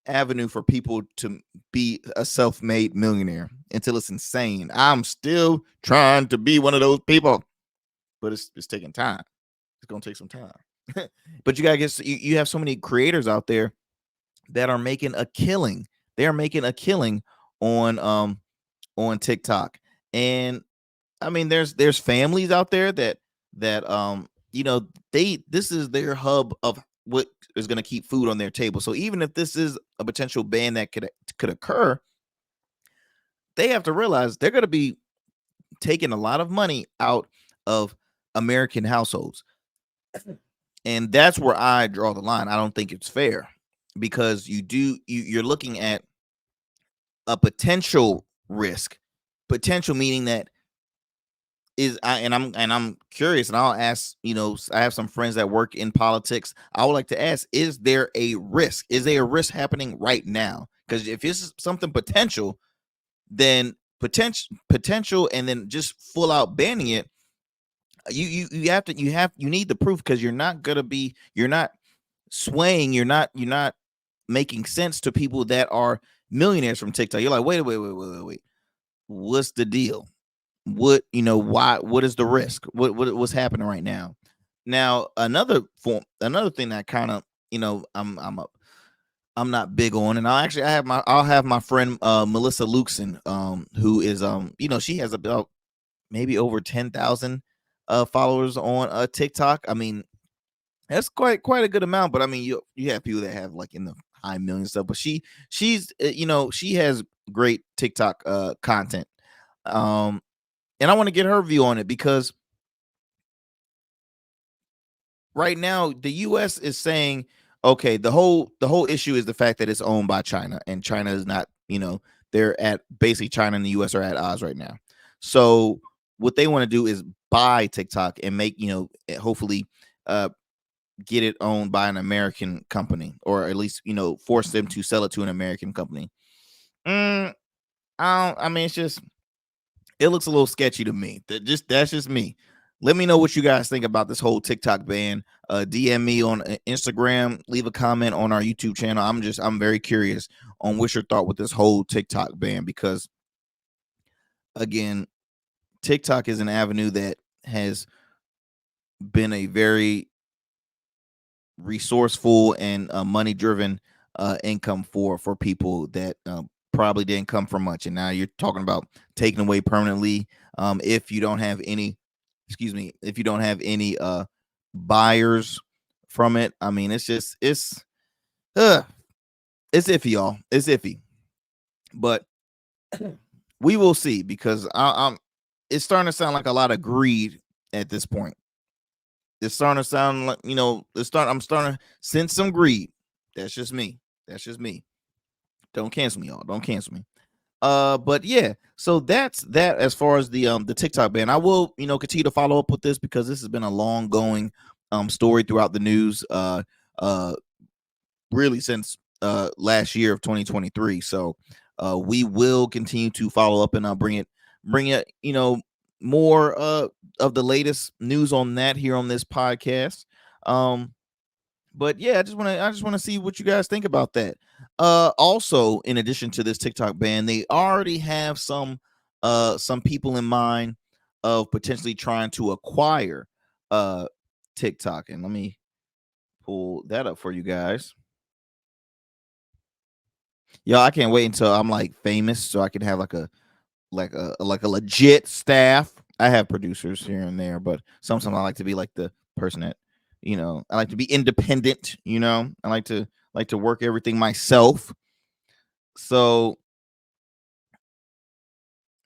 avenue for people to be a self-made millionaire, until it's insane. I'm still trying to be one of those people, but it's taking time. It's gonna take some time. But you gotta get, you have so many creators out there that are making a killing. They are making a killing on TikTok. And I mean, there's families out there that this is their hub of what is going to keep food on their table. So even if this is a potential ban that could occur, they have to realize they're going to be taking a lot of money out of American households. And that's where I draw the line. I don't think it's fair, because you're looking at a potential risk. Potential meaning that I'm curious, and I'll ask, I have some friends that work in politics. I would like to ask, is there a risk? Is there a risk happening right now? Because if it's something potential, then potential, and then just full out banning it, you need the proof, because you're not swaying, you're not making sense to people that are millionaires from TikTok. You're like, wait, what's the deal? What, why, what is the risk? What's happening right now? Now, another thing that kind of, I'm not big on, and I'll have my friend Melissa Luxon, who is she has about maybe over 10,000 followers on TikTok. I mean, that's quite a good amount, but I mean, you have people that have like in the high million stuff, but she's she has great TikTok content. And I want to get her view on it, because right now the US is saying, okay, the whole issue is the fact that it's owned by China, and China is not, they're at, basically China and the US are at odds right now. So what they want to do is buy TikTok and make, hopefully get it owned by an American company, or at least, force them to sell it to an American company. I mean, it looks a little sketchy to me. That's just me. Let me know what you guys think about this whole TikTok ban. DM me on Instagram, leave a comment on our YouTube channel. I'm very curious on what's your thought with this whole TikTok ban, because again, TikTok is an avenue that has been a very resourceful and money driven income for people that probably didn't come from much, and now you're talking about taking away permanently if you don't have any buyers from it. I mean, it's iffy, y'all. It's iffy. But we will see, because I'm it's starting to sound like a lot of greed at this point. It's starting to sound like, I'm starting to sense some greed. That's just me. That's just me. Don't cancel me, y'all. Don't cancel me. But yeah, so that's that as far as the TikTok ban. I will, continue to follow up with this, because this has been a long going story throughout the news uh really since last year of 2023. So we will continue to follow up, and I'll bring it, more of the latest news on that here on this podcast. But yeah, I just want to see what you guys think about that. Also, in addition to this TikTok ban, they already have some people in mind of potentially trying to acquire TikTok. And let me pull that up for you guys. Yeah, I can't wait until I'm like famous, so I can have like a legit staff. I have producers here and there, but sometimes I like to be like the person that, I like to be independent. I like to work everything myself. So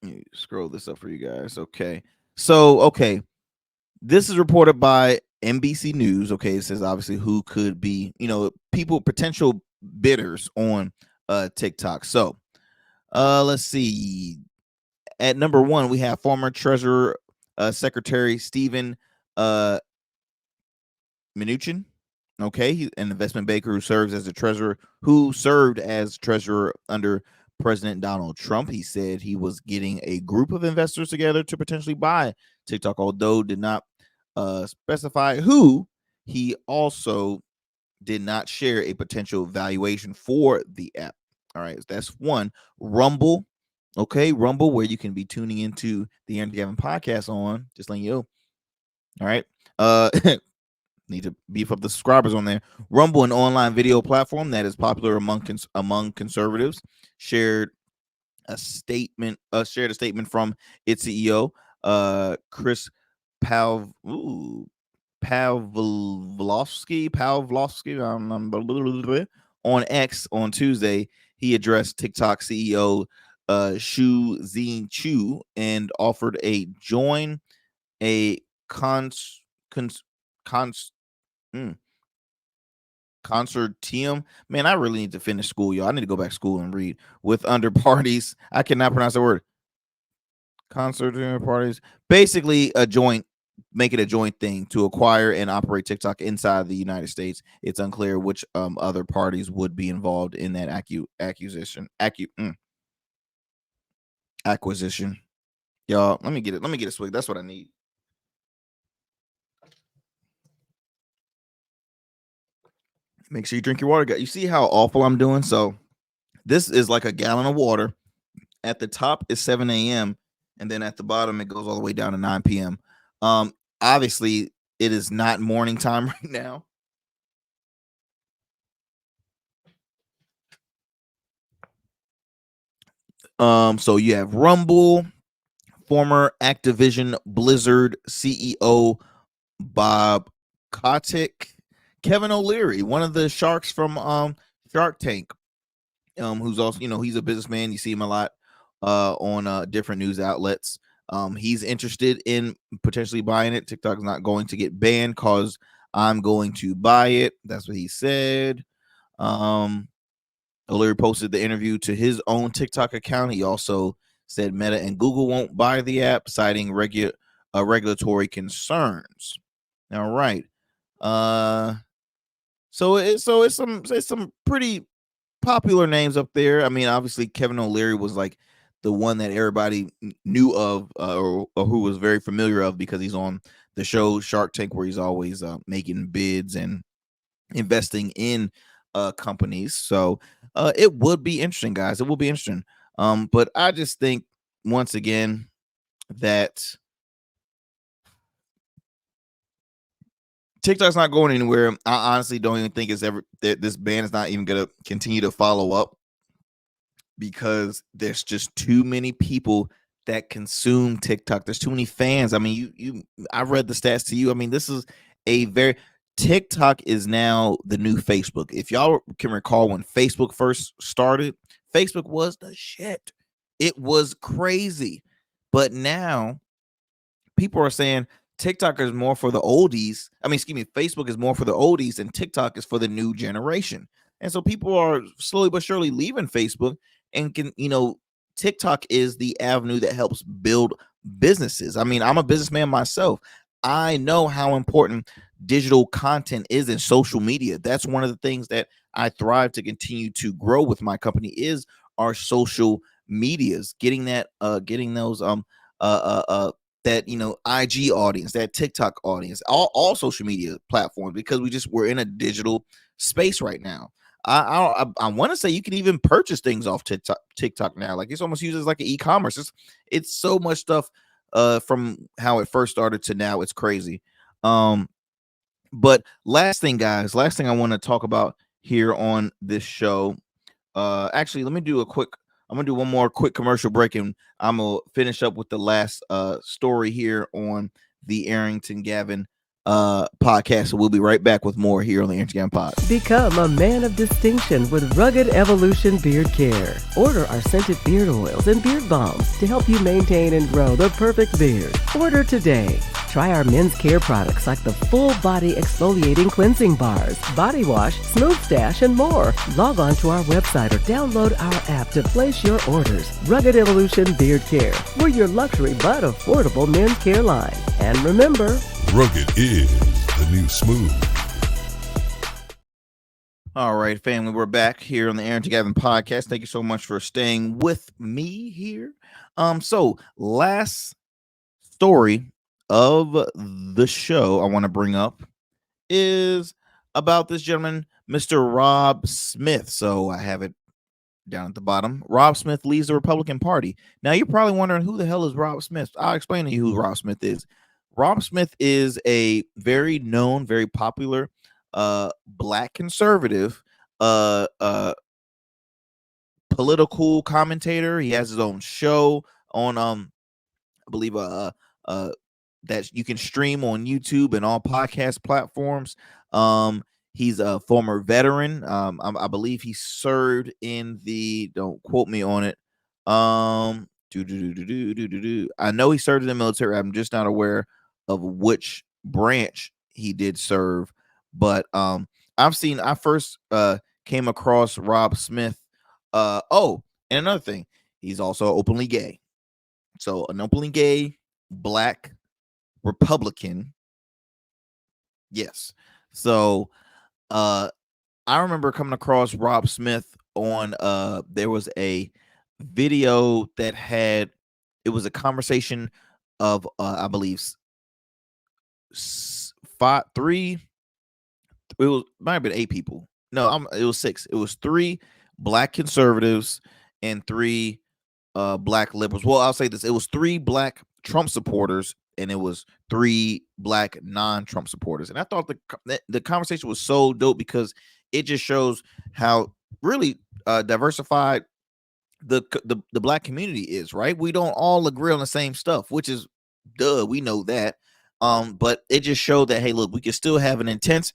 let me scroll this up for you guys. Okay. So okay, this is reported by NBC News. Okay, it says obviously who could be, people, potential bidders on TikTok. So let's see. At number one, we have former Treasurer Secretary Stephen Mnuchin. Okay, he's an investment banker who served as treasurer under President Donald Trump. He said he was getting a group of investors together to potentially buy TikTok, although did not specify who. He also did not share a potential valuation for the app. All right, that's one. Rumble. Okay, Rumble, where you can be tuning into the Arrington Gavin podcast on, just letting you know. All right. Need to beef up the subscribers on there. Rumble, an online video platform that is popular among conservatives, shared a statement from its CEO, Chris Pavlovsky on X on Tuesday. He addressed TikTok CEO Shu Zing and offered a cons, cons, cons consortium. Man, I really need to finish school, y'all. I need to go back to school and read with under parties. I cannot pronounce the word. Consortium parties. Basically, make it a joint thing to acquire and operate TikTok inside the United States. It's unclear which other parties would be involved in that acquisition. Y'all, let me get it. Let me get a swig. That's what I need. Make sure you drink your water, guys. You see how awful I'm doing? So this is like a gallon of water. At the top is 7 a.m. and then at the bottom it goes all the way down to 9 p.m. Obviously it is not morning time right now. So you have Rumble, former Activision Blizzard CEO Bob Kotick, Kevin O'Leary, one of the sharks from Shark Tank, who's also, he's a businessman. You see him a lot on different news outlets. He's interested in potentially buying it. TikTok's not going to get banned because I'm going to buy it. That's what he said. O'Leary posted the interview to his own TikTok account. He also said Meta and Google won't buy the app, citing regulatory concerns. All right. So it's some pretty popular names up there. I mean, obviously Kevin O'Leary was like the one that everybody knew of or who was very familiar of, because he's on the show Shark Tank, where he's always making bids and investing in companies. So it would be interesting, guys. It will be interesting. But I just think, once again, that TikTok's not going anywhere. I honestly don't even think this ban is not even going to continue to follow up, because there's just too many people that consume TikTok. There's too many fans. I mean, I read the stats to you. I mean, this is TikTok is now the new Facebook. If y'all can recall when Facebook first started, Facebook was the shit. It was crazy. But now people are saying TikTok is more for the oldies. I mean, excuse me, Facebook is more for the oldies and TikTok is for the new generation. And so people are slowly but surely leaving Facebook and TikTok is the avenue that helps build businesses. I mean, I'm a businessman myself. I know how important digital content is in social media. That's one of the things that I thrive to continue to grow with my company is our social medias, getting those that IG audience, that TikTok audience, all social media platforms, because we're in a digital space right now. I want to say you can even purchase things off TikTok now. Like it's almost used as like an e-commerce. It's so much stuff from how it first started to now. It's crazy. But last thing, guys, last thing I want to talk about here on this show. Actually, let me do I'm gonna do one more quick commercial break, and I'm gonna finish up with the last story here on the Arrington Gavin podcast. So we'll be right back with more here on the Arrington Gavin pod. Become a man of distinction with Rugged Evolution Beard Care. Order our scented beard oils and beard balms to help you maintain and grow the perfect beard. Order today. Try our men's care products like the full body exfoliating cleansing bars, body wash, smooth stash, and more. Log on to our website or download our app to place your orders. Rugged Evolution Beard Care. We're your luxury but affordable men's care line. And remember, rugged is the new smooth. All right, family, we're back here on the Arrington Gavin podcast. Thank you so much for staying with me here. So last story of the show I want to bring up is about this gentleman, Mr. Rob Smith. So I have it down at the bottom. Rob Smith leaves the Republican Party. Now you're probably wondering who the hell is Rob Smith. I'll explain to you who Rob Smith is. Rob Smith is a very known, very popular black conservative political commentator. He has his own show on I believe that you can stream on YouTube and all podcast platforms. He's a former veteran. I believe he served in the, don't quote me on it. I know he served in the military. I'm just not aware of which branch he did serve. But I first came across Rob Smith. And another thing, he's also openly gay. So an openly gay black Republican. Yes. So I remember coming across Rob Smith on there was a video that it was a conversation of I believe might have been 8 people. No, it was 6. It was 3 black conservatives and 3 black liberals. Well, I'll say this: it was 3 black Trump supporters and it was 3 black non-Trump supporters. And I thought the conversation was so dope because it just shows how really diversified the black community is. Right? We don't all agree on the same stuff, which is duh. We know that. But it just showed that, hey, look, we can still have an intense,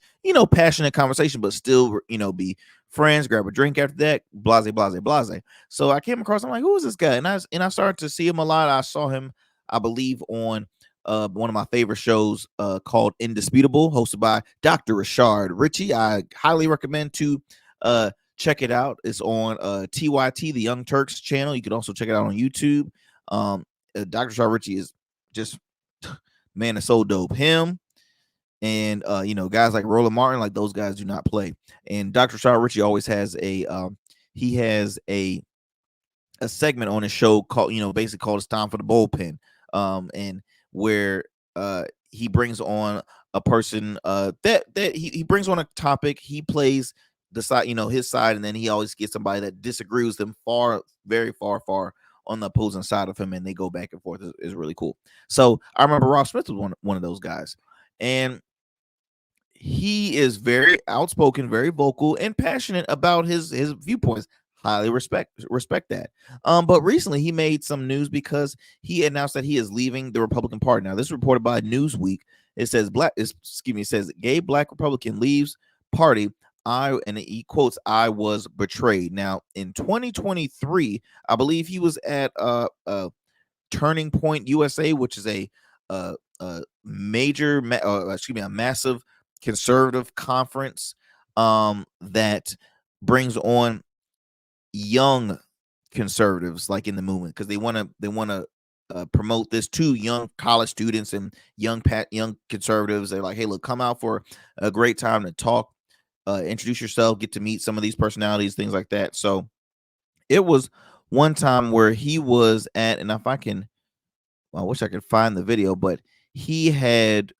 passionate conversation, but still, be friends, grab a drink after that, blase, blase, blase. So I came across, I'm like, who is this guy? And I started to see him a lot. I saw him, I believe, on one of my favorite shows called Indisputable, hosted by Dr. Rashard Ritchie. I highly recommend to check it out. It's on TYT, the Young Turks channel. You can also check it out on YouTube. Dr. Rashard Ritchie is just... man, it's so dope. Him and guys like Roland Martin, like those guys do not play. And Dr. Rashard Ritchie always has a segment on his show called, basically called It's Time for the Bullpen. And where he brings on a person that he brings on a topic, he plays the side, his side, and then he always gets somebody that disagrees with him very far on the opposing side of him, and they go back and forth. Is really cool. So I remember Rob Smith was one of those guys, and he is very outspoken, very vocal, and passionate about his viewpoints. Highly respect that. But recently he made some news because he announced that he is leaving the Republican Party. Now, this is reported by Newsweek. It says it says gay black Republican leaves party. and he quotes, "I was betrayed." Now, in 2023, I believe he was at Turning Point USA, which is a major, a massive conservative conference that brings on young conservatives, like in the movement, because they want to promote this to young college students and young conservatives. They're like, hey, look, come out for a great time to talk, introduce yourself, get to meet some of these personalities, things like that. So it was one time where he was at, and if I can, I wish I could find the video, but he had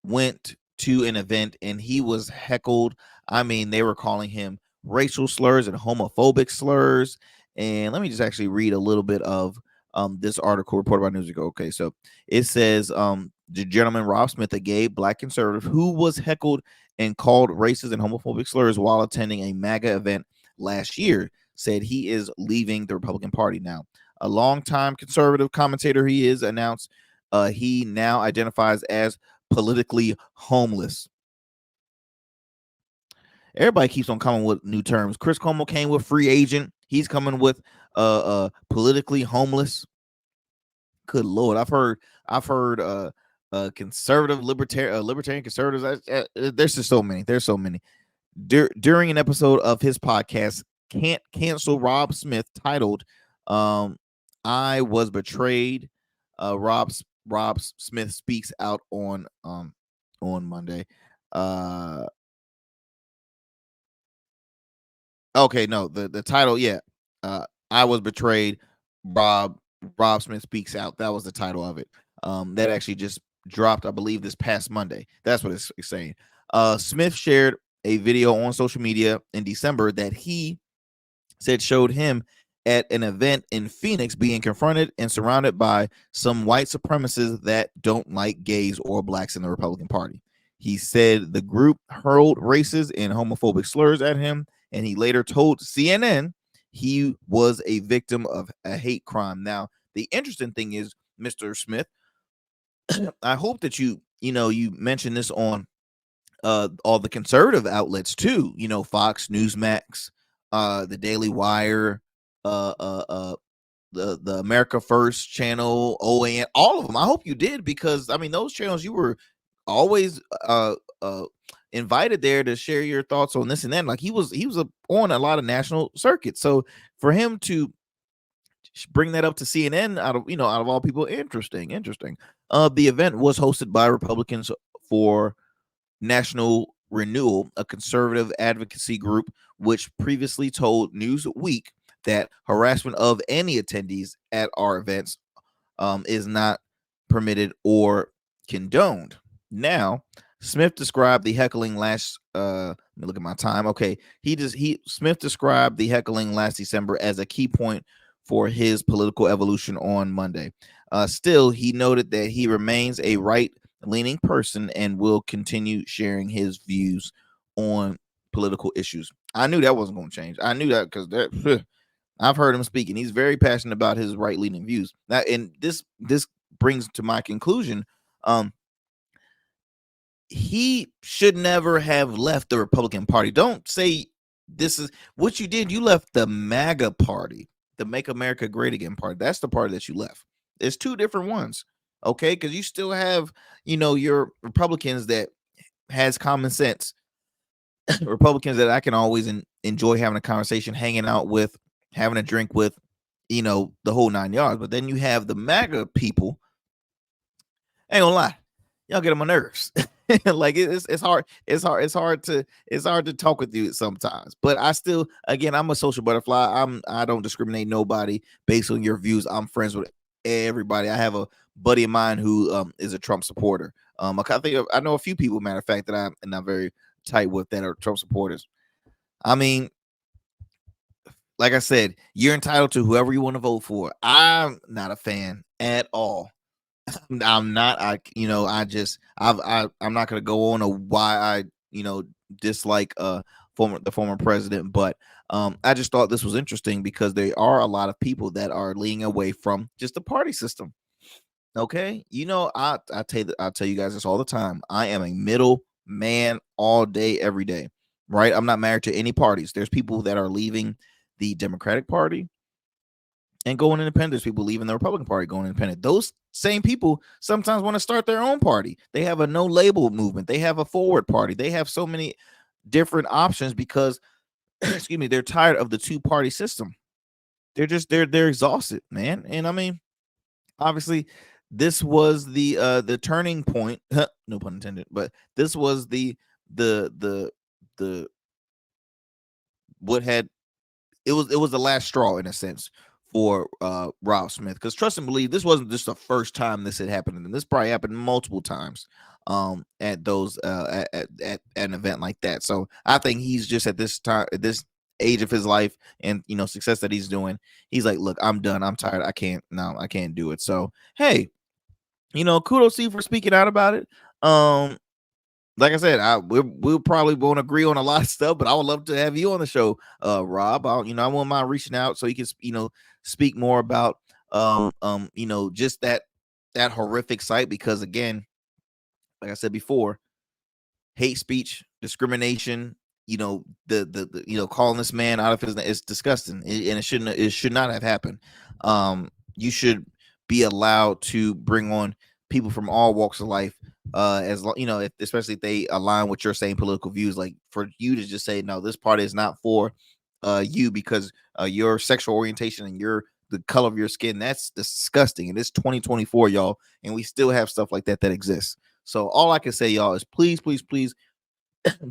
went to an event and he was heckled. I mean, they were calling him racial slurs and homophobic slurs. And let me just actually read a little bit of this article reported by Newsweek. Okay, so it says the gentleman Rob Smith, a gay black conservative who was heckled and called racist and homophobic slurs while attending a MAGA event last year, said he is leaving the Republican Party. Now, a longtime conservative commentator he is announced he now identifies as politically homeless. Everybody keeps on coming with new terms. Chris Cuomo came with free agent. He's coming with politically homeless. Good Lord, I've heard conservative libertarian conservatives. There's just so many. There's so many. During an episode of his podcast, Can't Cancel Rob Smith, titled "I Was Betrayed," Rob Smith speaks out on Monday. Okay, no, the title, yeah. I Was Betrayed. Rob Smith speaks out. That was the title of it. That actually just dropped, I believe, this past Monday. That's what it's saying. Smith shared a video on social media in December that he said showed him at an event in Phoenix being confronted and surrounded by some white supremacists that don't like gays or blacks in the Republican Party. He said the group hurled racist and homophobic slurs at him, and he later told CNN he was a victim of a hate crime. Now, the interesting thing is, Mr. Smith, I hope that you mentioned this on all the conservative outlets too, Fox, Newsmax, the Daily Wire, the America First channel, OAN, all of them. I hope you did, because I mean, those channels, you were always invited there to share your thoughts on this and that. Like he was on a lot of national circuits. So for him to bring that up to CNN, out of all people, interesting. The event was hosted by Republicans for National Renewal, a conservative advocacy group, which previously told Newsweek that harassment of any attendees at our events is not permitted or condoned. Now, Smith described the heckling last. Let me look at my time. Okay, Smith described the heckling last December as a key point for his political evolution on Monday. Still, he noted that he remains a right-leaning person and will continue sharing his views on political issues. I knew that wasn't going to change. I knew that because I've heard him speak, and he's very passionate about his right-leaning views. Now, and this brings to my conclusion. He should never have left the Republican Party. Don't say this is what you did. You left the MAGA party, the Make America Great Again party. That's the party that you left. It's two different ones, okay? Because you still have, your Republicans that has common sense, Republicans that I can always enjoy having a conversation, hanging out with, having a drink with, the whole 9 yards. But then you have the MAGA people. Ain't gonna lie, y'all get on my nerves. Like it's hard to talk with you sometimes. But I still, again, I'm a social butterfly. I don't discriminate nobody based on your views. I'm friends with everybody. I have a buddy of mine who is a Trump supporter. I know a few people, matter of fact, that I'm not very tight with that are Trump supporters. I mean, like I said, you're entitled to whoever you want to vote for. I'm not a fan at all. I'm not. I'm not gonna go on why I dislike the former president, but I just thought this was interesting because there are a lot of people that are leaning away from just the party system. Okay, I tell you guys this all the time. I am a middle man all day, every day. right? I'm not married to any parties. There's people that are leaving the Democratic Party and going independent. There's people leaving the Republican Party going independent. Those same people sometimes want to start their own party. They have a no label movement. They have a forward party. They have so many different options because, excuse me, they're tired of the two-party system. They're exhausted, man. And I mean, obviously, this was the turning point. No pun intended. But this was the what had it was the last straw in a sense for Rob Smith, because trust and believe, this wasn't just the first time this had happened, and this probably happened multiple times at those at an event like that. So I think he's just at this time, at this age of his life, and success that he's doing, he's like, look, I'm done, I'm tired, I can't do it. So hey, kudos to you for speaking out about it. Like I said, we'll probably won't agree on a lot of stuff, but I would love to have you on the show, Rob. I wouldn't mind reaching out so you can, speak more about, just that horrific site, because again, like I said before, hate speech, discrimination, calling this man out of his, it's disgusting, and it should not have happened. You should be allowed to bring on people from all walks of life, as especially if they align with your same political views. Like, for you to just say, no, this party is not for you because your sexual orientation and the color of your skin, that's disgusting. And it's 2024, y'all, and we still have stuff like that exists. So all I can say, y'all, is please, please, please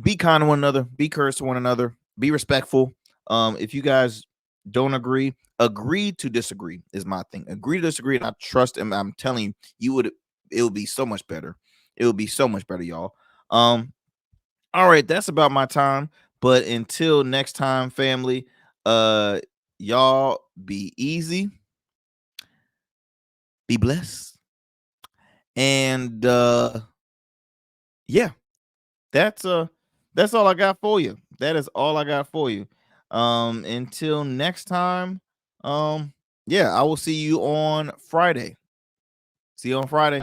be kind to one another, be courteous to one another, be respectful. If you guys don't agree to disagree is my thing. Agree to disagree, and I trust him. I'm telling you, it would be so much better. It would be so much better, y'all. All right, that's about my time. But until next time, family, y'all be easy, be blessed, and yeah, that's all I got for you. That is all I got for you. Until next time, yeah, I will see you on Friday. See you on Friday.